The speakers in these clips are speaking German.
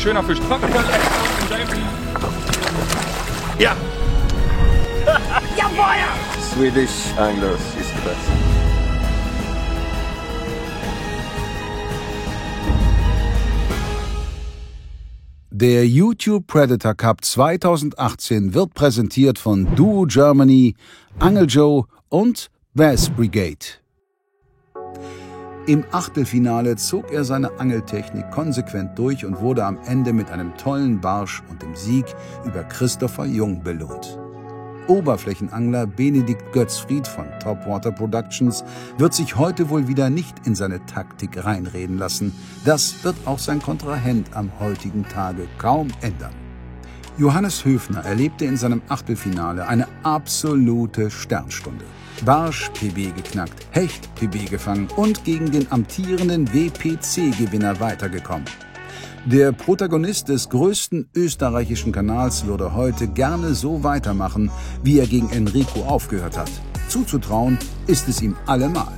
schöner Fisch. Ja. Jawohl! Swedish anglers is the best. Der YouTube Predator Cup 2018 wird präsentiert von Duo Germany, Angel Joe und Bass Brigade. Im Achtelfinale zog er seine Angeltechnik konsequent durch und wurde am Ende mit einem tollen Barsch und dem Sieg über Christopher Jung belohnt. Oberflächenangler Benedikt Götzfried von Topwater Productions wird sich heute wohl wieder nicht in seine Taktik reinreden lassen. Das wird auch sein Kontrahent am heutigen Tage kaum ändern. Johannes Höfner erlebte in seinem Achtelfinale eine absolute Sternstunde. Barsch PB geknackt, Hecht PB gefangen und gegen den amtierenden WPC-Gewinner weitergekommen. Der Protagonist des größten österreichischen Kanals würde heute gerne so weitermachen, wie er gegen Enrico aufgehört hat. Zuzutrauen ist es ihm allemal.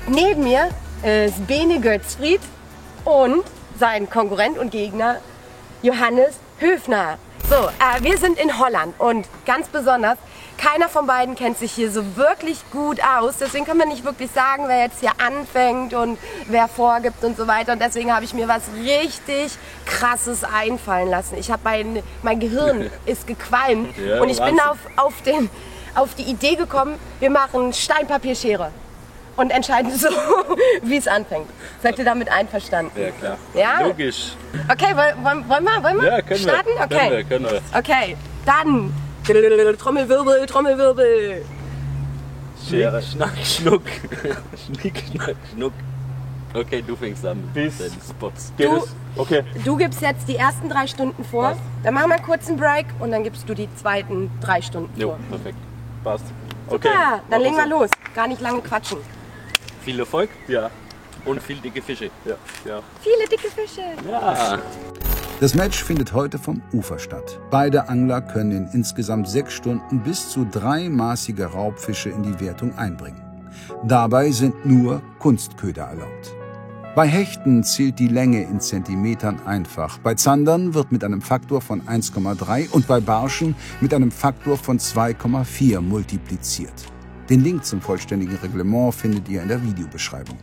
Neben mir ist Bene Götzfried und sein Konkurrent und Gegner Johannes Höfner. So, wir sind in Holland und ganz besonders, keiner von beiden kennt sich hier so wirklich gut aus. Deswegen können wir nicht wirklich sagen, wer jetzt hier anfängt und wer vorgibt und so weiter. Und deswegen habe ich mir was richtig Krasses einfallen lassen. Ich habe mein Gehirn ist gequalmt ja, und ich bin auf die Idee gekommen, wir machen Stein, Papier, Schere. Und entscheiden so, wie es anfängt. Seid ihr damit einverstanden? Ja, klar. Ja? Logisch. Okay, wollen wir ja, können starten? Wir. Okay. Können wir. Okay, dann Trommelwirbel, Trommelwirbel. Schere, Schnack, Schnuck. Schnick, Schnack, Schnuck. Okay, du fängst an mit den Spots. Du gibst jetzt die ersten 3 Stunden vor. Passt. Dann machen wir einen kurzen Break und dann gibst du die zweiten 3 Stunden vor. Jo, perfekt. Passt. Okay. Super, dann legen wir los. Gar nicht lange quatschen. Viel Erfolg? Ja. Und viel dicke Fische? Ja. Viele dicke Fische? Ja. Das Match findet heute vom Ufer statt. Beide Angler können in insgesamt 6 Stunden bis zu 3 maßige Raubfische in die Wertung einbringen. Dabei sind nur Kunstköder erlaubt. Bei Hechten zählt die Länge in Zentimetern einfach. Bei Zandern wird mit einem Faktor von 1,3 und bei Barschen mit einem Faktor von 2,4 multipliziert. Den Link zum vollständigen Reglement findet ihr in der Videobeschreibung.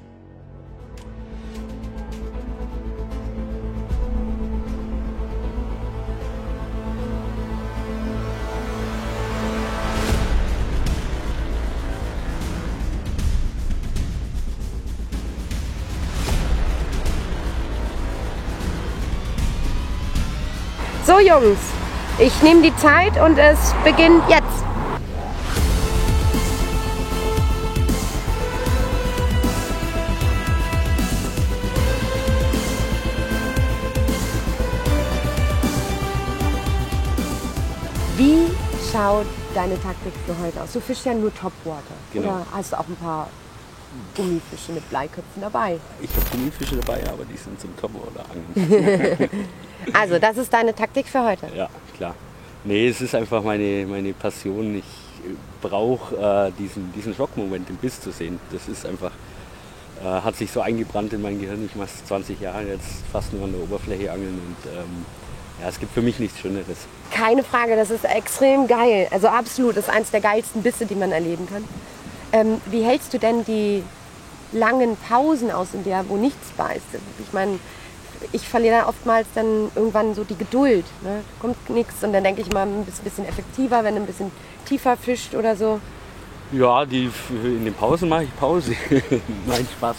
So Jungs, ich nehme die Zeit und es beginnt jetzt. Wie schaut deine Taktik für heute aus? Du fischst ja nur Topwater. Genau. Oder hast du auch ein paar Gummifische mit Bleiköpfen dabei? Ich habe Gummifische dabei, aber die sind zum Topwater-Angeln. Also, das ist deine Taktik für heute? Ja, klar. Nee, es ist einfach meine Passion. Ich brauche diesen Schockmoment im Biss zu sehen. Das ist einfach, hat sich so eingebrannt in mein Gehirn. Ich mache es 20 Jahre jetzt fast nur an der Oberfläche angeln und ja, es gibt für mich nichts Schöneres. Keine Frage, das ist extrem geil. Also absolut, das ist eines der geilsten Bisse, die man erleben kann. Wie hältst du denn die langen Pausen aus, in der wo nichts beißt? Ich meine, ich verliere dann oftmals dann irgendwann so die Geduld. Ne? Kommt nichts und dann denke ich mal, ein bisschen effektiver, wenn du ein bisschen tiefer fischt oder so. Ja, in den Pausen mache ich Pause. Nein, Spaß.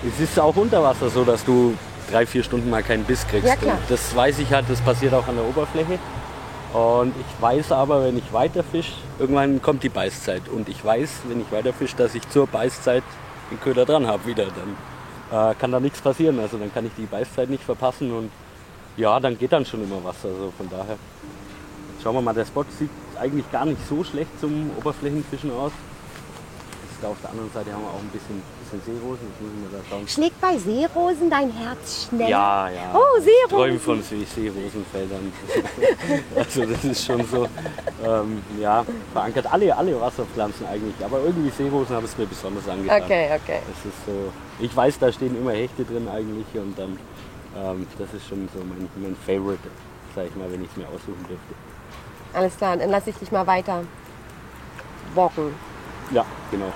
Es ist auch unter Wasser so, dass du 3-4 Stunden mal keinen Biss kriegst. Ja, klar. Und das weiß ich halt, das passiert auch an der Oberfläche. Und ich weiß aber, wenn ich weiter fische, irgendwann kommt die Beißzeit. Und ich weiß, wenn ich weiter fische, dass ich zur Beißzeit den Köder dran habe wieder. Dann kann da nichts passieren. Also dann kann ich die Beißzeit nicht verpassen und ja, dann geht dann schon immer was. Also von daher, jetzt schauen wir mal, der Spot sieht eigentlich gar nicht so schlecht zum Oberflächenfischen aus. Da auf der anderen Seite haben wir auch ein bisschen Seerosen. Jetzt müssen wir da schauen. Schlägt bei Seerosen dein Herz schnell? Ja, ja. Oh, Seerosen. Ich träume von Seerosenfeldern. Also das ist schon so, ja, verankert. Alle Wasserpflanzen eigentlich. Aber irgendwie Seerosen haben es mir besonders angetan. Okay. Das ist so, ich weiß, da stehen immer Hechte drin eigentlich und dann Das ist schon so mein Favorite, sag ich mal, wenn ich es mir aussuchen dürfte. Alles klar, dann lasse ich dich mal weiter walken. Ja, genau.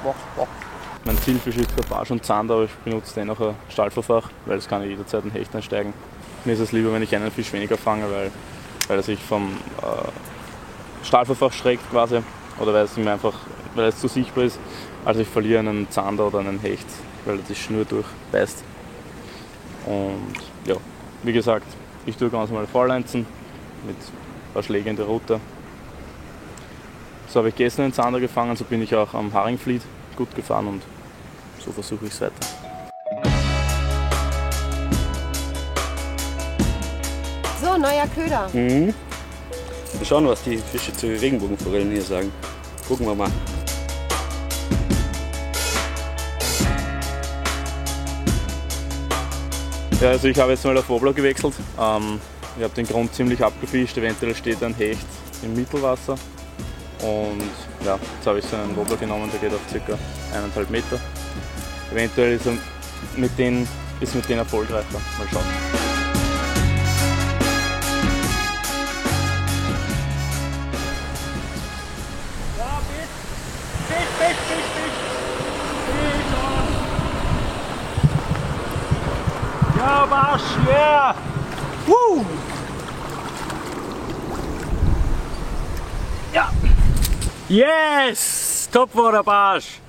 Mein Zielfisch ist der Barsch und Zander, aber ich benutze dennoch ein Stahlverfach, weil es kann ja jederzeit ein Hecht einsteigen. Mir ist es lieber, wenn ich einen Fisch weniger fange, weil er sich vom Stahlverfach schreckt quasi, oder weil es zu sichtbar ist, als ich verliere einen Zander oder einen Hecht, weil er die Schnur durchbeißt. Und ja, wie gesagt, ich tue ganz normal Vorleinzen mit ein paar Schlägen in der Rute. So habe ich gestern einen Zander gefangen, so bin ich auch am Haringfliet gut gefahren und so versuche ich es weiter. So, neuer Köder. Wir schauen, was die Fische zu Regenbogenforellen hier sagen. Gucken wir mal. Ja, also ich habe jetzt mal auf Wobbler gewechselt. Ich habe den Grund ziemlich abgefischt, eventuell steht ein Hecht im Mittelwasser. Und ja, jetzt habe ich so einen Wobbler genommen, der geht auf ca. 1,5 Meter. Eventuell ist mit denen erfolgreicher. Mal schauen. Ja, Barsch, yeah! Woo! Ja! Yes! Topwater Barsch!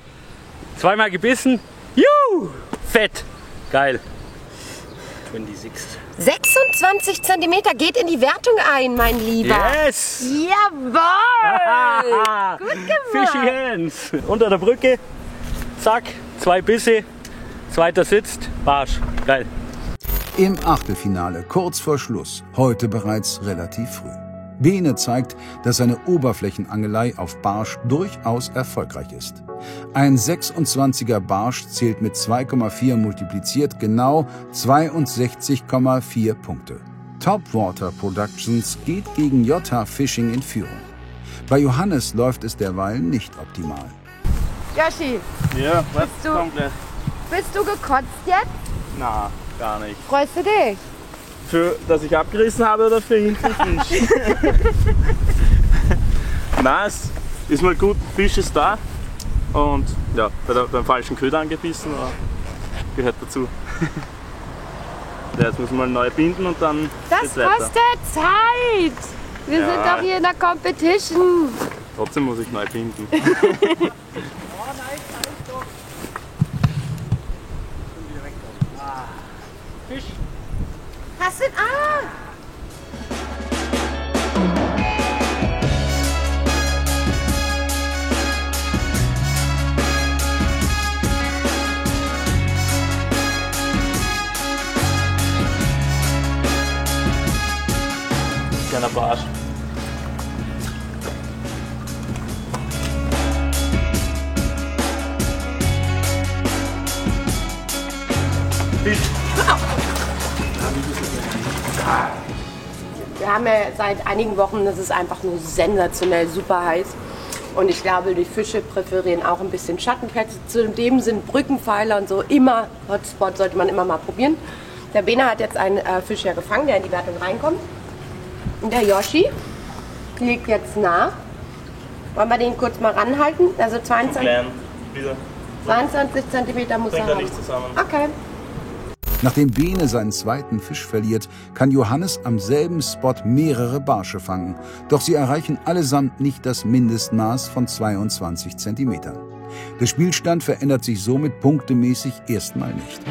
Zweimal gebissen. Juhu! Fett! Geil! 26. 26 cm geht in die Wertung ein, mein Lieber. Yes! Jawohl! Gut gemacht. Fishy Hands! Unter der Brücke. Zack, 2 Bisse. Zweiter sitzt. Barsch. Geil. Im Achtelfinale, kurz vor Schluss, heute bereits relativ früh. Bene zeigt, dass seine Oberflächenangelei auf Barsch durchaus erfolgreich ist. Ein 26er Barsch zählt mit 2,4 multipliziert genau 62,4 Punkte. Topwater Productions geht gegen JH Fishing in Führung. Bei Johannes läuft es derweil nicht optimal. Yoshi, Ja, was du- kommt gleich? bist du gekotzt jetzt? Na, gar nicht. Freust du dich? Für, dass ich abgerissen habe oder für hinten Fisch? Nein, es ist mal gut, Fisch ist da und ja, beim falschen Köder angebissen, aber gehört dazu. Ja, jetzt müssen wir mal neu binden und dann Das geht's weiter. kostet Zeit. Wir Ja. sind doch hier in der Competition. Trotzdem muss ich neu binden. Hast du... Ah! Kleiner Barsch. Wir haben ja seit einigen Wochen, das ist einfach nur sensationell super heiß. Und ich glaube, die Fische präferieren auch ein bisschen Schattenplätze. Zudem sind Brückenpfeiler und so immer Hotspot, sollte man immer mal probieren. Der Bene hat jetzt einen Fisch ja gefangen, der in die Wertung reinkommt. Und der Yoshi legt jetzt nach. Wollen wir den kurz mal ranhalten? Also 22, Klein, wieder. 22 cm muss er Bringt er haben. nicht zusammen. Okay. Nachdem Bene seinen zweiten Fisch verliert, kann Johannes am selben Spot mehrere Barsche fangen. Doch sie erreichen allesamt nicht das Mindestmaß von 22 cm. Der Spielstand verändert sich somit punktemäßig erstmal nicht.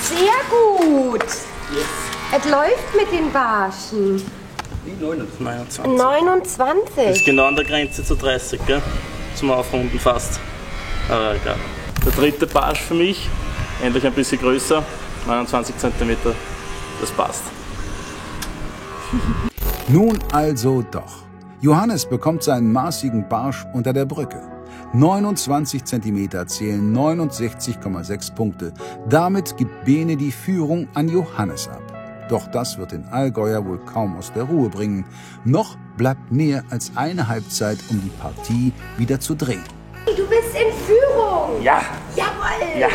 Sehr gut. Es läuft mit den Barschen. 29. 29. Ist genau an der Grenze zu 30, gell? Zum Aufrunden fast. Aber egal. Der dritte Barsch für mich, endlich ein bisschen größer, 29 cm, das passt. Nun also doch. Johannes bekommt seinen maßigen Barsch unter der Brücke. 29 cm zählen 69,6 Punkte. Damit gibt Bene die Führung an Johannes ab. Doch das wird den Allgäuer wohl kaum aus der Ruhe bringen. Noch bleibt mehr als eine Halbzeit, um die Partie wieder zu drehen. Du bist in Führung! Ja! Jawohl! Ja!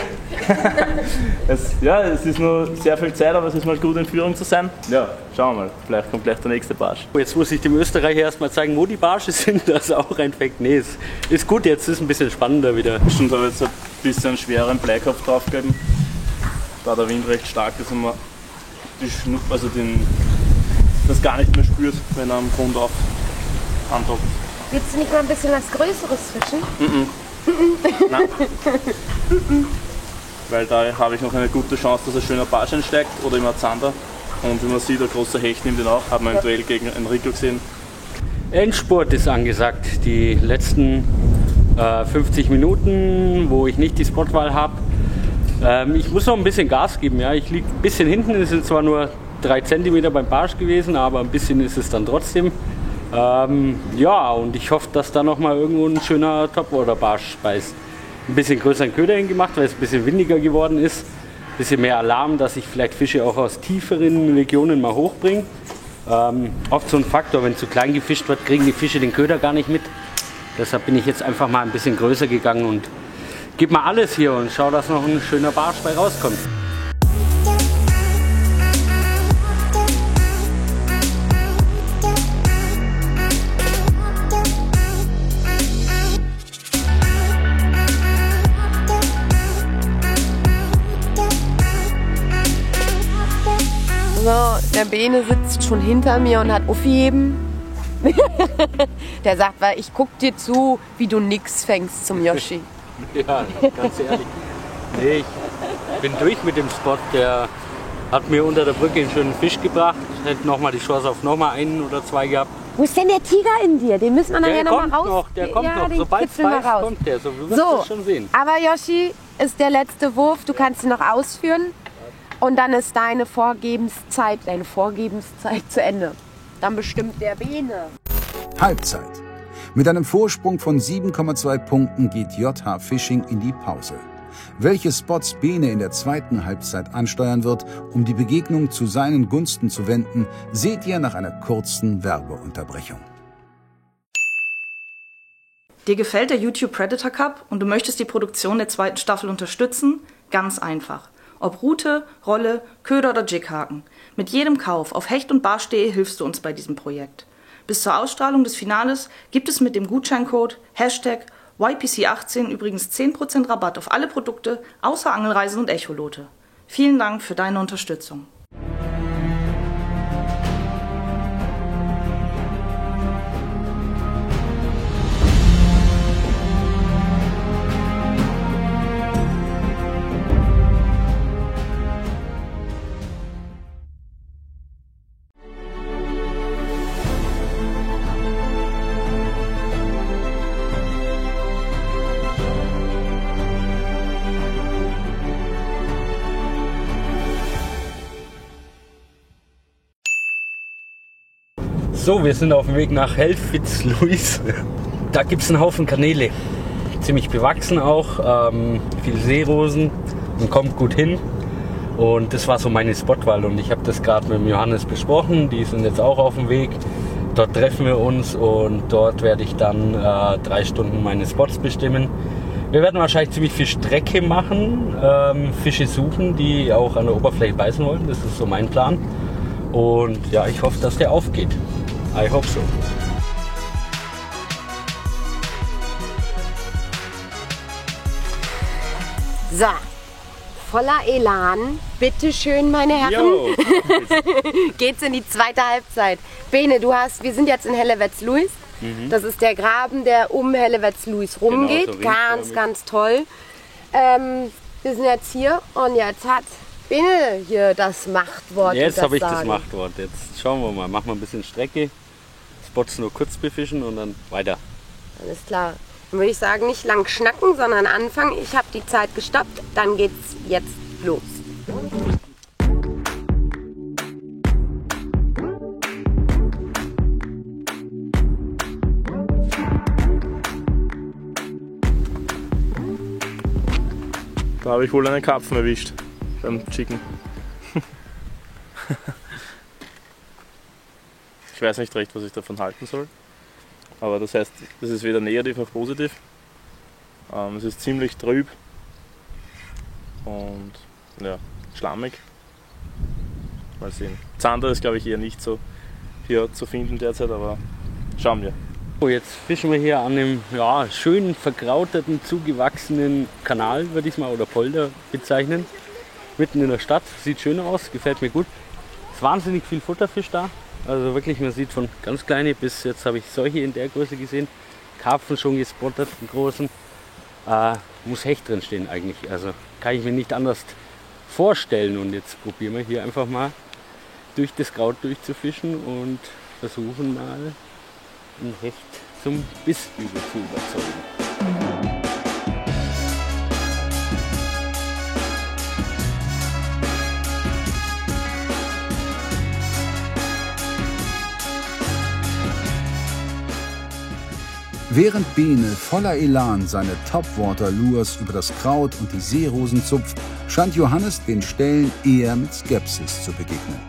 Es ist nur sehr viel Zeit, aber es ist mal gut in Führung zu sein. Ja, schauen wir mal. Vielleicht kommt gleich der nächste Barsch. Jetzt muss ich dem Österreicher erstmal zeigen, wo die Barsche sind. Das ist auch ein Fakt. Nee, ist gut, jetzt ist es ein bisschen spannender wieder. Stimmt, habe jetzt ein bisschen einen schwereren Bleikopf draufgegeben. Da der Wind recht stark ist und man das gar nicht mehr spürt, wenn er am Grund auf antockt. Willst du nicht mal ein bisschen was Größeres fischen? Nein. Weil da habe ich noch eine gute Chance, dass ein schöner Barsch einsteigt oder immer ein Zander. Und wie man sieht, ein großer Hecht nimmt ihn auch. Hat man im Duell gegen Enrico gesehen. Endspurt ist angesagt. Die letzten 50 Minuten, wo ich nicht die Spotwahl habe. Ich muss noch ein bisschen Gas geben. Ja. Ich liege ein bisschen hinten. Es sind zwar nur 3 cm beim Barsch gewesen, aber ein bisschen ist es dann trotzdem. Ja, und ich hoffe, dass da noch mal irgendwo ein schöner Topwater-Barsch beißt. Ein bisschen größeren Köder hingemacht, weil es ein bisschen windiger geworden ist. Ein bisschen mehr Alarm, dass ich vielleicht Fische auch aus tieferen Regionen mal hochbringe. Oft so ein Faktor, wenn zu klein gefischt wird, kriegen die Fische den Köder gar nicht mit. Deshalb bin ich jetzt einfach mal ein bisschen größer gegangen und gebe mal alles hier und schau, dass noch ein schöner Barsch bei rauskommt. So, der Bene sitzt schon hinter mir und hat Aufheben. Der sagt, weil ich guck dir zu, wie du nix fängst zum Yoshi. Ja, ganz ehrlich. Nee, ich bin durch mit dem Spot. Der hat mir unter der Brücke einen schönen Fisch gebracht. Hätte nochmal die Chance auf nochmal 1 oder 2 gehabt. Wo ist denn der Tiger in dir? Den müssen wir nachher nochmal raus. Der kommt noch. Sobald es beißt, kommt der. So, du wirst es schon sehen. Aber Yoshi ist der letzte Wurf. Du kannst ihn noch ausführen. Und dann ist deine Vorgebenszeit zu Ende. Dann bestimmt der Bene. Halbzeit. Mit einem Vorsprung von 7,2 Punkten geht JH Fishing in die Pause. Welche Spots Bene in der zweiten Halbzeit ansteuern wird, um die Begegnung zu seinen Gunsten zu wenden, seht ihr nach einer kurzen Werbeunterbrechung. Dir gefällt der YouTube Predator Cup und du möchtest die Produktion der zweiten Staffel unterstützen? Ganz einfach. Ob Rute, Rolle, Köder oder Jighaken. Mit jedem Kauf auf hecht- und barsch.de hilfst du uns bei diesem Projekt. Bis zur Ausstrahlung des Finales gibt es mit dem Gutscheincode #YPC18 übrigens 10% Rabatt auf alle Produkte außer Angelreisen und Echolote. Vielen Dank für deine Unterstützung. So, wir sind auf dem Weg nach Helfwitz-Luis. Da gibt es einen Haufen Kanäle. Ziemlich bewachsen auch, viel Seerosen und kommt gut hin. Und das war so meine Spotwahl und ich habe das gerade mit dem Johannes besprochen. Die sind jetzt auch auf dem Weg. Dort treffen wir uns und dort werde ich dann 3 Stunden meine Spots bestimmen. Wir werden wahrscheinlich ziemlich viel Strecke machen, Fische suchen, die auch an der Oberfläche beißen wollen. Das ist so mein Plan. Und ja, ich hoffe, dass der aufgeht. I hope so. So, voller Elan. Bitte schön, meine Herren. Geht's in die zweite Halbzeit. Bene, wir sind jetzt in Hellewetzluis. Das ist der Graben, der um Hellewetzluis rumgeht. Genau, so ganz toll. Wir sind jetzt hier und jetzt hat Bene hier das Machtwort. Jetzt habe ich das Machtwort. Jetzt schauen wir mal. Machen wir ein bisschen Strecke. Spots nur kurz befischen und dann weiter. Alles klar. Dann würde ich sagen, nicht lang schnacken, sondern anfangen. Ich habe die Zeit gestoppt. Dann geht's jetzt los. Da habe ich wohl einen Karpfen erwischt beim Chicken. Ich weiß nicht recht, was ich davon halten soll. Aber das heißt, das ist weder negativ noch positiv. Es ist ziemlich trüb und ja, schlammig. Mal sehen. Zander ist, glaube ich, eher nicht so hier zu finden derzeit, aber schauen wir. So, jetzt fischen wir hier an einem schön verkrauteten, zugewachsenen Kanal, würde ich es mal, oder Polder bezeichnen. Mitten in der Stadt, sieht schön aus, gefällt mir gut. Es ist wahnsinnig viel Futterfisch da. Also wirklich, man sieht von ganz kleine bis jetzt habe ich solche in der Größe gesehen. Karpfen schon gespottet, einen großen. Muss Hecht drin stehen eigentlich. Also kann ich mir nicht anders vorstellen. Und jetzt probieren wir hier einfach mal durch das Kraut durchzufischen und versuchen mal ein Hecht zum Biss zu überzeugen. Während Bene voller Elan seine Topwater-Lures über das Kraut und die Seerosen zupft, scheint Johannes den Stellen eher mit Skepsis zu begegnen.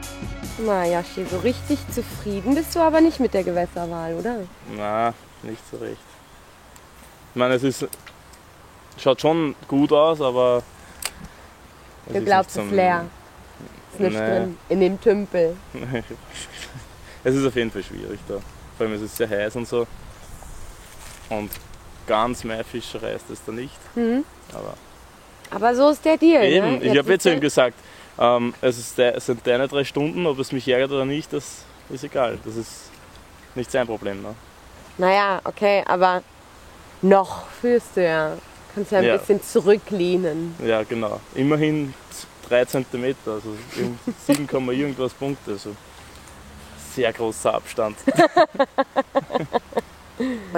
Na Yoshi, so richtig zufrieden bist du aber nicht mit der Gewässerwahl, oder? Na, nicht so recht. Ich meine, schaut schon gut aus, aber... Du glaubst, es ist leer. Ist nichts drin, in dem Tümpel. Es ist auf jeden Fall schwierig da. Vor allem ist es sehr heiß und so. Und ganz Maifischerei ist das da nicht. Mhm. Aber so ist der Deal. Eben, ne? Ich habe jetzt ihm gesagt, es sind deine 3 Stunden, ob es mich ärgert oder nicht, das ist egal. Das ist nicht sein Problem. Ne? Naja, okay, aber noch führst du ja. Kannst ja ein bisschen zurücklehnen. Ja, genau. Immerhin 3 cm, also 7, irgendwas Punkte. Also sehr großer Abstand.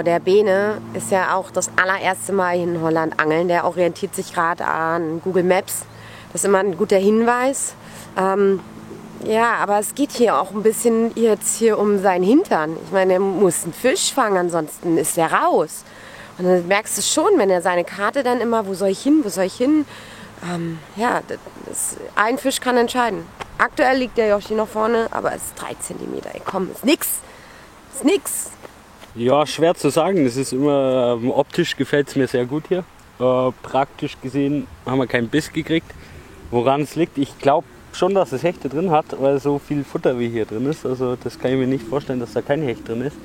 Der Bene ist ja auch das allererste Mal in Holland angeln. Der orientiert sich gerade an Google Maps. Das ist immer ein guter Hinweis. Ja, aber es geht hier auch ein bisschen jetzt hier um seinen Hintern. Ich meine, er muss einen Fisch fangen, ansonsten ist er raus. Und dann merkst du schon, wenn er seine Karte dann immer, wo soll ich hin, wo soll ich hin? Ein Fisch kann entscheiden. Aktuell liegt der Yoshi noch vorne, aber es ist 3 cm. Ey, komm, ist nix. Ist nix. Ja, schwer zu sagen. Das ist immer, optisch gefällt es mir sehr gut hier. Praktisch gesehen haben wir keinen Biss gekriegt. Woran es liegt, ich glaube schon, dass es Hechte drin hat, weil so viel Futter wie hier drin ist. Also das kann ich mir nicht vorstellen, dass da kein Hecht drin ist.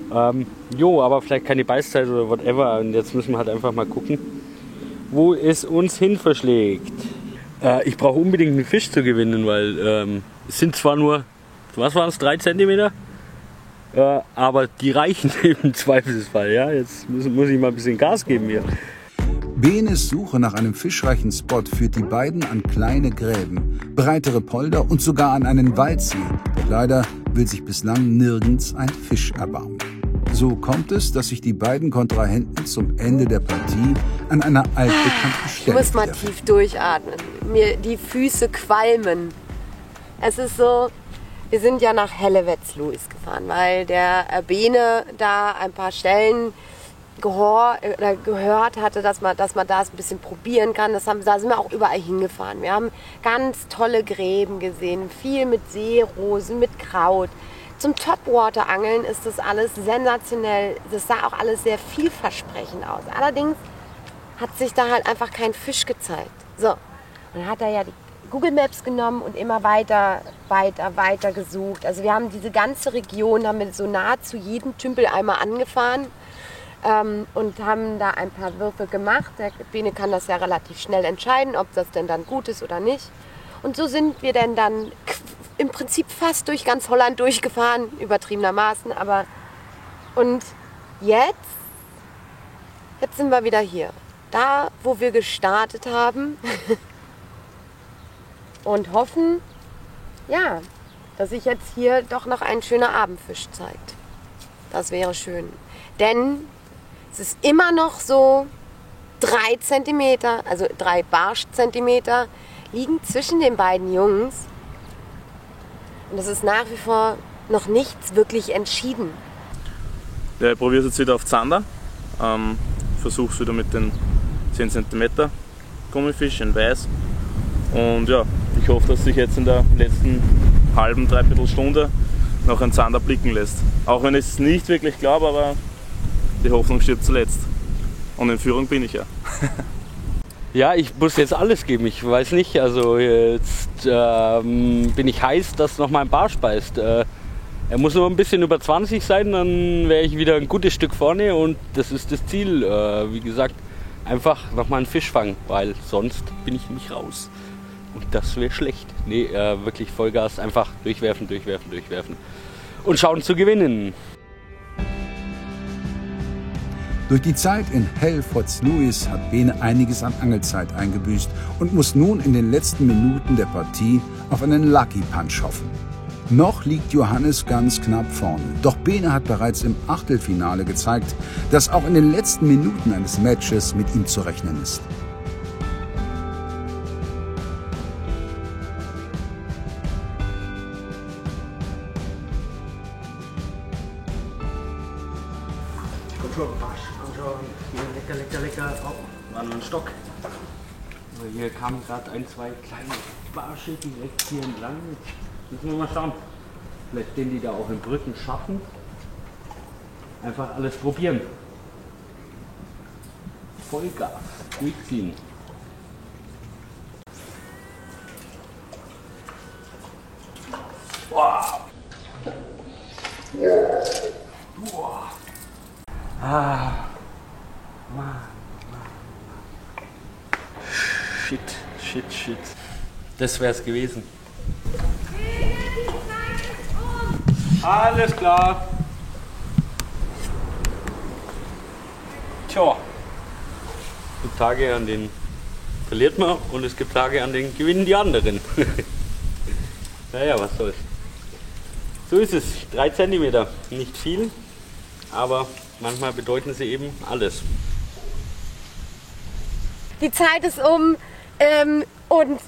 Aber vielleicht keine Beißzeit oder whatever. Und jetzt müssen wir halt einfach mal gucken, wo es uns hin verschlägt. Ich brauche unbedingt einen Fisch zu gewinnen, weil es sind zwar nur, was waren es, 3 cm? Aber die reichen im Zweifelsfall. Ja? Jetzt muss ich mal ein bisschen Gas geben hier. Benes Suche nach einem fischreichen Spot führt die beiden an kleine Gräben, breitere Polder und sogar an einen Waldsee. Doch leider will sich bislang nirgends ein Fisch erbarmen. So kommt es, dass sich die beiden Kontrahenten zum Ende der Partie an einer altbekannten Stelle Ich muss mal tief durchatmen. Mir die Füße qualmen. Es ist so... Wir sind ja nach Hellewetzluis gefahren, weil der Bene da ein paar Stellen gehört hatte, dass man das ein bisschen probieren kann. Da sind wir auch überall hingefahren. Wir haben ganz tolle Gräben gesehen, viel mit Seerosen, mit Kraut. Zum Topwater-Angeln ist das alles sensationell. Das sah auch alles sehr vielversprechend aus. Allerdings hat sich da halt einfach kein Fisch gezeigt. So, dann hat er ja die Google Maps genommen und immer weiter gesucht. Also wir haben diese ganze Region, haben wir so nahezu jeden Tümpel einmal angefahren und haben da ein paar Würfe gemacht. Der Bene kann das ja relativ schnell entscheiden, ob das denn dann gut ist oder nicht. Und so sind wir denn dann im Prinzip fast durch ganz Holland durchgefahren, übertriebenermaßen. Und jetzt sind wir wieder hier. Da, wo wir gestartet haben. Und hoffen, ja, dass sich jetzt hier doch noch ein schöner Abendfisch zeigt. Das wäre schön. Denn es ist immer noch so 3 cm, also 3 Barsch-Zentimeter liegen zwischen den beiden Jungs. Und es ist nach wie vor noch nichts wirklich entschieden. Ja, ich probiere es jetzt wieder auf Zander. Versuche es wieder mit den 10 cm Gummifisch in Weiß. Und ja, ich hoffe, dass sich jetzt in der letzten halben, dreiviertel Stunde noch einen Zander blicken lässt. Auch wenn ich es nicht wirklich glaube, aber die Hoffnung stirbt zuletzt. Und in Führung bin ich ja. Ja, ich muss jetzt alles geben, ich weiß nicht, also jetzt bin ich heiß, dass noch mal ein Barsch beißt. Er muss nur ein bisschen über 20 sein, dann wäre ich wieder ein gutes Stück vorne und das ist das Ziel. Wie gesagt, einfach noch mal einen Fisch fangen, weil sonst bin ich nicht raus. Und das wäre schlecht. Nee, wirklich Vollgas, einfach durchwerfen, durchwerfen, durchwerfen. Und schauen zu gewinnen. Durch die Zeit in Hell-Fots-Lewis hat Bene einiges an Angelzeit eingebüßt und muss nun in den letzten Minuten der Partie auf einen Lucky Punch hoffen. Noch liegt Johannes ganz knapp vorne, doch Bene hat bereits im Achtelfinale gezeigt, dass auch in den letzten Minuten eines Matches mit ihm zu rechnen ist. Lecker. Oh, war nur ein Stock. Aber hier kamen gerade ein, zwei kleine Barsche direkt hier entlang. Jetzt müssen wir mal schauen. Vielleicht den, die da auch in Brücken schaffen. Einfach alles probieren. Vollgas durchziehen. Wow. Wow. Ah. Mann. Shit. Das wär's gewesen. Alles klar. Tja. Es gibt Tage, an denen verliert man und es gibt Tage, an denen gewinnen die anderen. Naja, was soll's. So ist es. 3 cm. Nicht viel, aber manchmal bedeuten sie eben alles. Die Zeit ist um und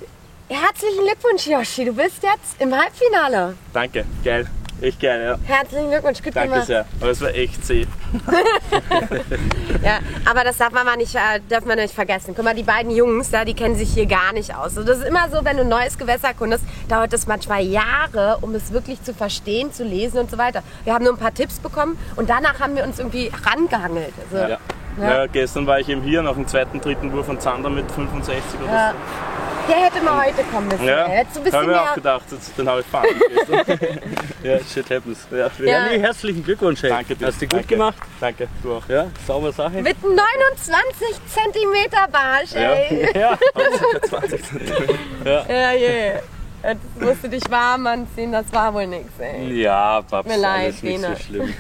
herzlichen Glückwunsch, Yoshi. Du bist jetzt im Halbfinale. Danke, geil. Echt geil, ja. Herzlichen Glückwunsch, gut Danke gemacht. sehr. Aber es war echt zäh. Ja, aber das darf man nicht vergessen. Guck mal, die beiden Jungs, die kennen sich hier gar nicht aus. Und das ist immer so, wenn du ein neues Gewässer erkundest, dauert es manchmal Jahre, um es wirklich zu verstehen, zu lesen und so weiter. Wir haben nur ein paar Tipps bekommen und danach haben wir uns irgendwie rangehangelt. Also, Ja. Ja, gestern war ich eben hier nach dem zweiten, dritten Wurf von Zander mit 65 oder so. Der hätte mal heute kommen müssen. Ja, Hättest du ein bisschen habe ich mir auch mehr. gedacht, den habe ich fahren gestern. Ja, shit happens. Ja, Ja. Nee, herzlichen Glückwunsch, hey. Danke dir. Hast du gut Danke. gemacht? Danke, du auch. Ja, saubere Sache. Mit 29 cm Barsch, ey. Ja. 20 Ja. Jetzt musst du dich warm anziehen, das war wohl nichts, ey. Ja, Paps, Mir leid, alles nicht so Bene. schlimm.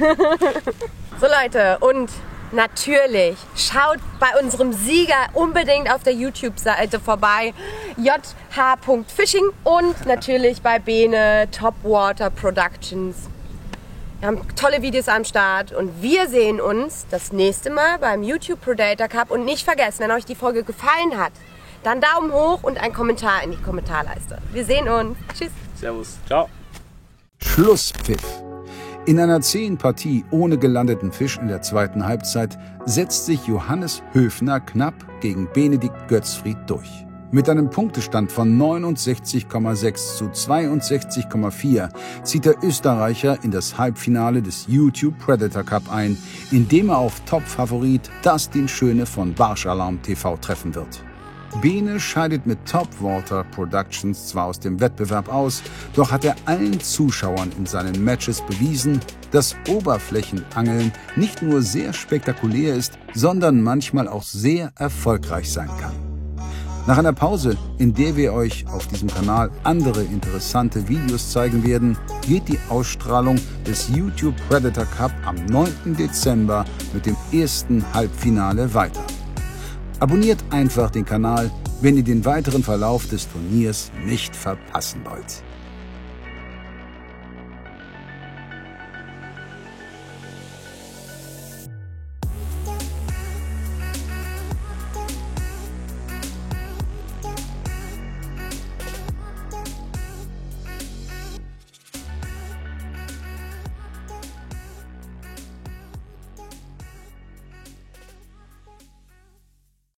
So Leute, und natürlich schaut bei unserem Sieger unbedingt auf der YouTube-Seite vorbei, jh.fishing und natürlich bei Bene Topwater Productions. Wir haben tolle Videos am Start und wir sehen uns das nächste Mal beim YouTube Predator Cup. Und nicht vergessen, wenn euch die Folge gefallen hat, dann Daumen hoch und ein Kommentar in die Kommentarleiste. Wir sehen uns. Tschüss. Servus. Ciao. Schlusspfiff. In einer zähen Partie ohne gelandeten Fisch in der zweiten Halbzeit setzt sich Johannes Höfner knapp gegen Benedikt Götzfried durch. Mit einem Punktestand von 69,6 zu 62,4 zieht der Österreicher in das Halbfinale des YouTube Predator Cup ein, in dem er auf Top-Favorit Dustin Schöne von Barschalarm TV treffen wird. Bene scheidet mit Topwater Productions zwar aus dem Wettbewerb aus, doch hat er allen Zuschauern in seinen Matches bewiesen, dass Oberflächenangeln nicht nur sehr spektakulär ist, sondern manchmal auch sehr erfolgreich sein kann. Nach einer Pause, in der wir euch auf diesem Kanal andere interessante Videos zeigen werden, geht die Ausstrahlung des YouTube Predator Cup am 9. Dezember mit dem ersten Halbfinale weiter. Abonniert einfach den Kanal, wenn ihr den weiteren Verlauf des Turniers nicht verpassen wollt.